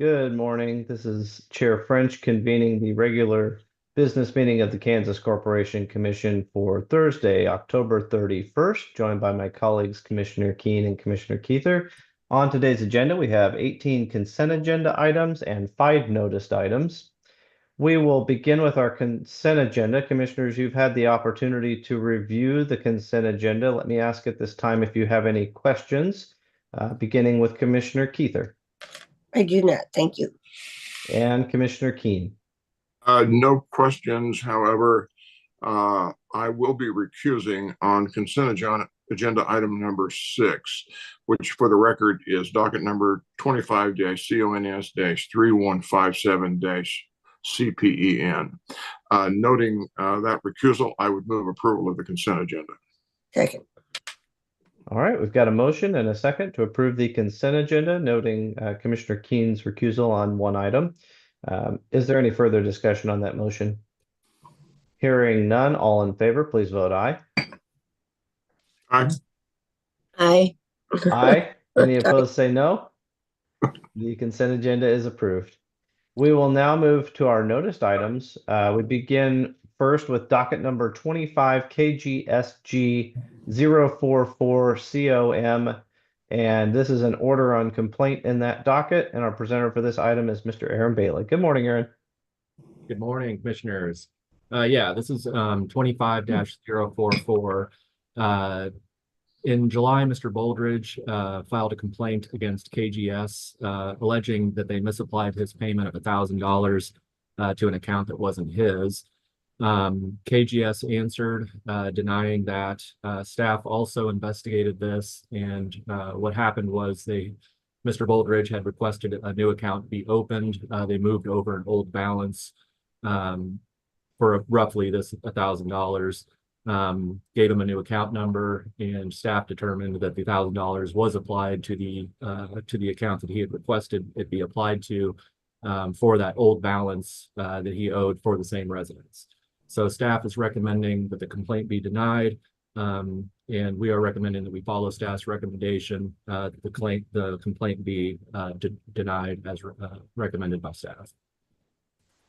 Good morning. This is Chair French convening the regular business meeting of the Kansas Corporation Commission for Thursday, October 31st, joined by my colleagues, Commissioner Keene and Commissioner Keither. On today's agenda, we have 18 consent agenda items and 5 noticed items. We will begin with our consent agenda. Commissioners, you've had the opportunity to review the consent agenda. Let me ask at this time if you have any questions, beginning with Commissioner Keither. I do not. Thank you. And Commissioner Keene. No questions. However, I will be recusing on consent agenda item number 6, which for the record is docket number 25-CONS-3157-CPEN. Noting that recusal, I would move approval of the consent agenda. Second. All right, we've got a motion and a second to approve the consent agenda, noting Commissioner Keene's recusal on one item. Is there any further discussion on that motion? Hearing none, all in favor, please vote aye. Aye. Aye. Aye. Any opposed, say no. The consent agenda is approved. We will now move to our noticed items. We begin first with docket number 25 KGSG 044 COM. And this is an order on complaint in that docket. And our presenter for this item is Mr. Aaron Bailey. Good morning, Aaron. Good morning, commissioners. This is 25-044. In July, Mr. Boldridge filed a complaint against KGS, alleging that they misapplied his payment of $1,000 to an account that wasn't his. KGS answered, denying that. Staff also investigated this, and what happened was Mr. Boldridge had requested a new account be opened. They moved over an old balance for roughly this $1,000. Gave him a new account number, and staff determined that the $1,000 was applied to the account that he had requested it be applied to for that old balance that he owed for the same residence. So staff is recommending that the complaint be denied, and we are recommending that we follow staff's recommendation that the complaint be denied as recommended by staff.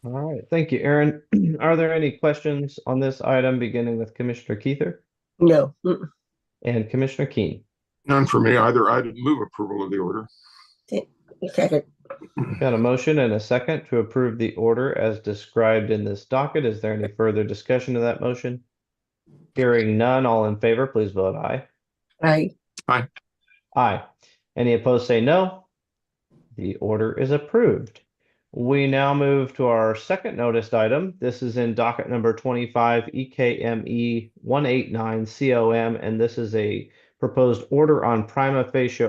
All right, thank you, Aaron. Are there any questions on this item, beginning with Commissioner Keither? No. And Commissioner Keene? None for me either. I'd move approval of the order. Second. We've got a motion and a second to approve the order as described in this docket. Is there any further discussion of that motion? Hearing none, all in favor, please vote aye. Aye. Aye. Aye. Any opposed, say no. The order is approved. We now move to our second noticed item. This is in docket number 25 EKME 189 COM, and this is a proposed order on prima facie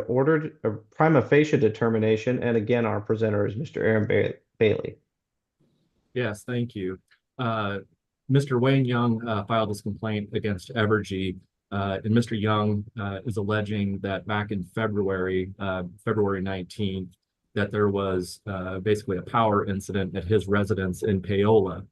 determination. And again, our presenter is Mr. Aaron Bailey. Yes, thank you. Mr. Wayne Young filed this complaint against Evergy, and Mr. Young is alleging that back in February 19th, that there was basically a power incident at his residence in Paola.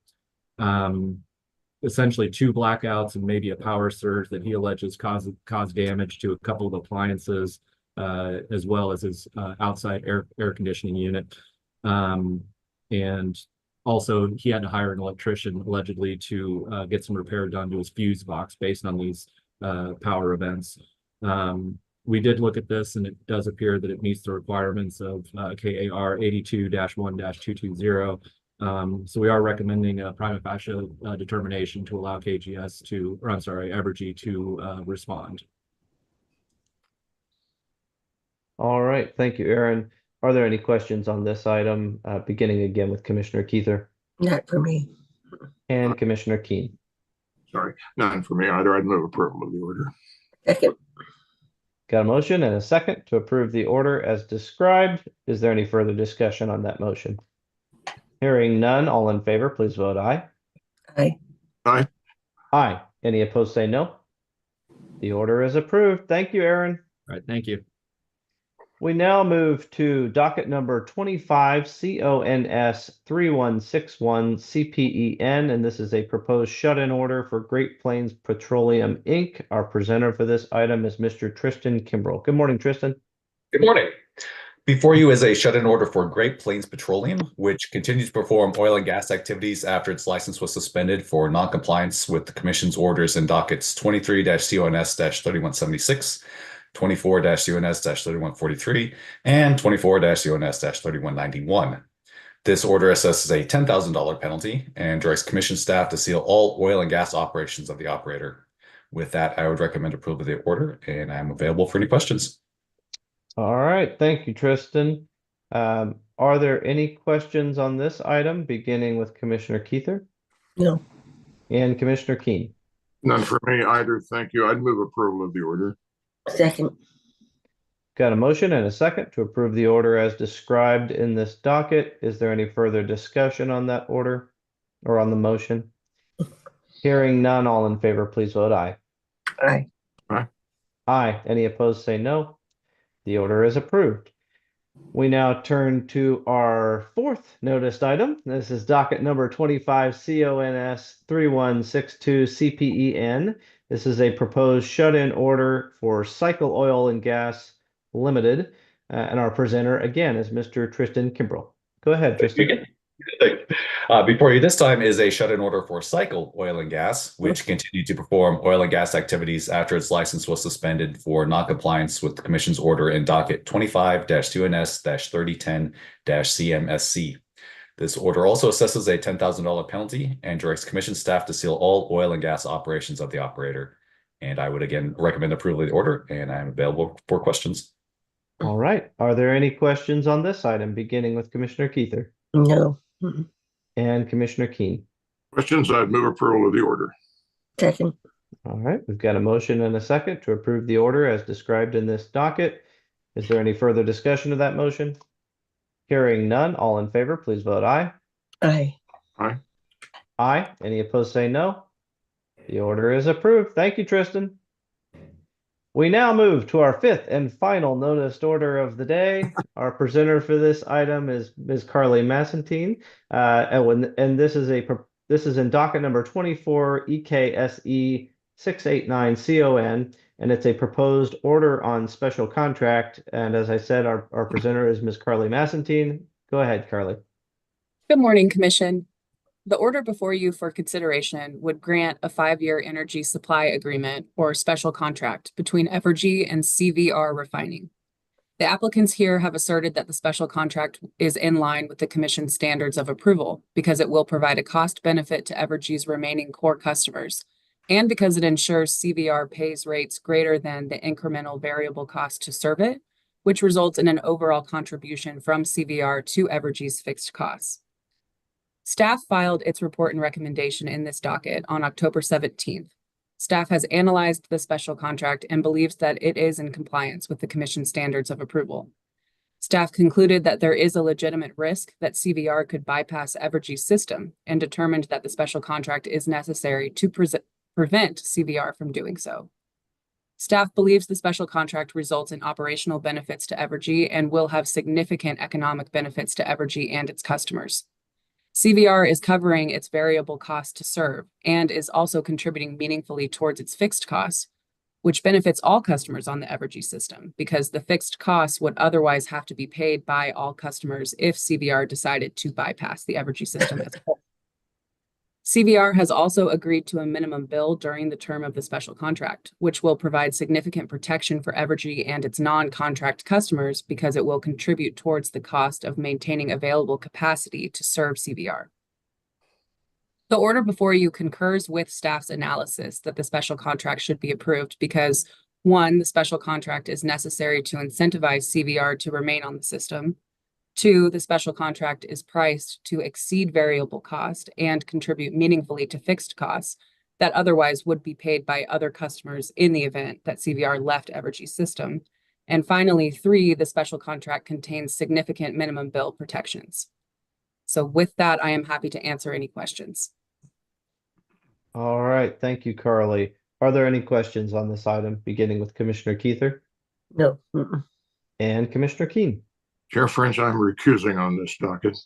Essentially 2 blackouts and maybe a power surge that he alleges caused damage to a couple of appliances, as well as his outside air conditioning unit. And also he had to hire an electrician allegedly to get some repair done to his fuse box based on these power events. We did look at this, and it does appear that it meets the requirements of KAR 82-1-220. So we are recommending a prima facie determination to allow Evergy to respond. All right, thank you, Aaron. Are there any questions on this item, beginning again with Commissioner Keither? Not for me. And Commissioner Keene? Sorry, none for me either. I'd move approval of the order. Second. Got a motion and a second to approve the order as described. Is there any further discussion on that motion? Hearing none, all in favor, please vote aye. Aye. Aye. Aye. Any opposed, say no. The order is approved. Thank you, Aaron. All right, thank you. We now move to docket number 25 CONS 3161 CPEN, and this is a proposed shut-in order for Great Plains Petroleum Inc. Our presenter for this item is Mr. Tristan Kimbrell. Good morning, Tristan. Good morning. Before you is a shut-in order for Great Plains Petroleum, which continues to perform oil and gas activities after its license was suspended for non-compliance with the Commission's orders in dockets 23-CONS-3176, 24-CONS-3143, and 24-CONS-3191. This order assesses a $10,000 penalty and directs Commission staff to seal all oil and gas operations of the operator. With that, I would recommend approval of the order, and I'm available for any questions. All right, thank you, Tristan. Are there any questions on this item, beginning with Commissioner Keither No. and Commissioner Keen? None for me either. Thank you. I'd move approval of the order. Second. Got a motion and a second to approve the order as described in this docket. Is there any further discussion on that order or on the motion? Hearing none, all in favor, please vote aye. Aye. Aye. Any opposed, say no. The order is approved. We now turn to our fourth noticed item. This is docket number 25 CONS 3162 CPEN. This is a proposed shut-in order for Cycle Oil and Gas Limited. And our presenter again is Mr. Tristan Kimbrell. Go ahead, Tristan. Before you this time is a shut-in order for Cycle Oil and Gas, which continued to perform oil and gas activities after its license was suspended for non-compliance with the Commission's order in docket 25-CONS-3010-CMSC. This order also assesses a $10,000 penalty and directs Commission staff to seal all oil and gas operations of the operator. And I would again recommend approval of the order, and I'm available for questions. All right. Are there any questions on this item, beginning with Commissioner Keither No. and Commissioner Keen? Questions? I'd move approval of the order. Second. All right, we've got a motion and a second to approve the order as described in this docket. Is there any further discussion of that motion? Hearing none, all in favor, please vote aye. Aye. Aye. Any opposed, say no. The order is approved. Thank you, Tristan. We now move to our fifth and final noticed order of the day. Our presenter for this item is Ms. Carly Massentine. And this is in docket number 24 EKSE 689 CON, and it's a proposed order on special contract. And as I said, our presenter is Ms. Carly Massentine. Go ahead, Carly. Good morning, Commission. The order before you for consideration would grant a 5-year energy supply agreement or special contract between Evergy and CVR Refining. The applicants here have asserted that the special contract is in line with the Commission's standards of approval because it will provide a cost benefit to Evergy's remaining core customers, and because it ensures CVR pays rates greater than the incremental variable cost to serve it, which results in an overall contribution from CVR to Evergy's fixed costs. Staff filed its report and recommendation in this docket on October 17th. Staff has analyzed the special contract and believes that it is in compliance with the Commission standards of approval. Staff concluded that there is a legitimate risk that CVR could bypass Evergy's system and determined that the special contract is necessary to prevent CVR from doing so. Staff believes the special contract results in operational benefits to Evergy and will have significant economic benefits to Evergy and its customers. CVR is covering its variable cost to serve and is also contributing meaningfully towards its fixed costs, which benefits all customers on the Evergy system because the fixed costs would otherwise have to be paid by all customers if CVR decided to bypass the Evergy system as a whole. CVR has also agreed to a minimum bill during the term of the special contract, which will provide significant protection for Evergy and its non-contract customers because it will contribute towards the cost of maintaining available capacity to serve CVR. The order before you concurs with staff's analysis that the special contract should be approved because, 1, the special contract is necessary to incentivize CVR to remain on the system. 2, the special contract is priced to exceed variable cost and contribute meaningfully to fixed costs that otherwise would be paid by other customers in the event that CVR left Evergy's system. And finally, 3, the special contract contains significant minimum bill protections. So with that, I am happy to answer any questions. All right, thank you, Carly. Are there any questions on this item, beginning with Commissioner Keither No. and Commissioner Keen? Chair French, I'm recusing on this docket.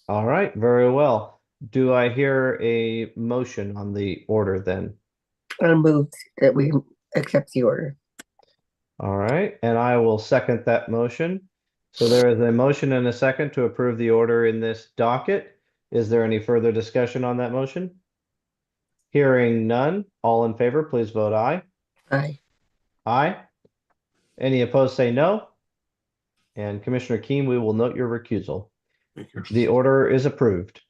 All right, very well. Do I hear a motion on the order then? I moved that we accept the order. All right, and I will second that motion. So there is a motion and a second to approve the order in this docket. Is there any further discussion on that motion? Hearing none, all in favor, please vote aye. Aye. Aye. Any opposed, say no. And Commissioner Keen, we will note your recusal. Thank you. The order is approved.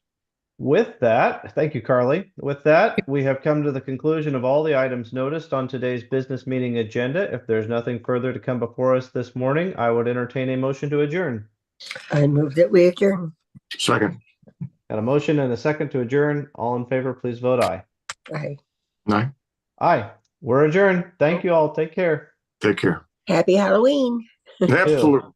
With that, thank you, Carly. With that, we have come to the conclusion of all the items noticed on today's business meeting agenda. If there's nothing further to come before us this morning, I would entertain a motion to adjourn. I move that we adjourn. Second. Got a motion and a second to adjourn. All in favor, please vote aye. Aye. Aye. Aye. We're adjourned. Thank you all. Take care. Take care. Happy Halloween. Absolutely.